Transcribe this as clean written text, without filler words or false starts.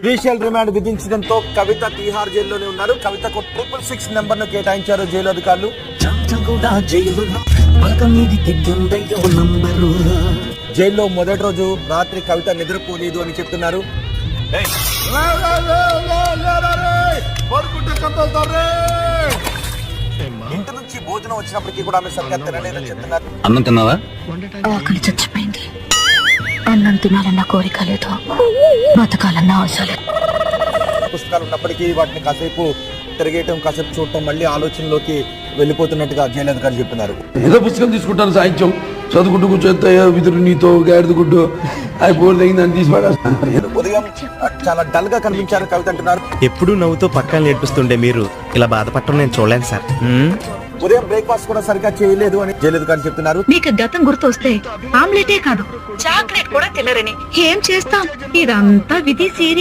Judicial remand విధించడంతో కవిత తీహార్ జైల్లోనే ఉన్నారు. కవితకు 666 నెంబర్ ను కేటాయించారు జైలు అధికారులు. జైల్లో మొదటి రోజు రాత్రి కవిత నిద్రపోలేదు అని చెప్తున్నారు. ఇంటి నుంచి భోజనం వచ్చినప్పటికీ కూడా ఆమె సరిగ్గా తినలేదని చెప్తున్నారు. అన్నం తిన్నావా? ఆకలి చచ్చిపోయింది. అన్నం తినాలన్న కోరిక లేదు, బతకాలన్న ఆశ లేదు. పుస్తకాలు ఉన్నప్పటికీ వాటిని కాసేపు తిరిగేయటం, కాసేపు చూడటం, మళ్ళీ ఆలోచనలోకి వెళ్ళిపోతున్నట్టుగా జైలు అధికారులు చెప్తున్నారు. ఏదో పుస్తకం తీసుకుంటాను, సాయంత్రం చదువుకుంటూ కూర్చొని విదురు నీతో గాడిద గుడ్డు అయిపోయిందని తీసి ఉదయం చాలా డల్ గా కనిపించారు కవిత అంటున్నారు. ఎప్పుడు నవ్వుతూ పక్కన నేర్పిస్తుండే మీరు ఇలా బాధపడటం నేను చూడలేను సార్. ఉదయం బ్రేక్ఫాస్ట్ కూడా సరిగ్గా చేయలేదు అని జైలు అధికారులు చెప్తున్నారు. మీకు గతం గుర్తొస్తే ఆమ్లెటే కాదు చాక్లెట్ కూడా తినరని. ఏం చేస్తాం, ఇదంతా విధి సీరియల్.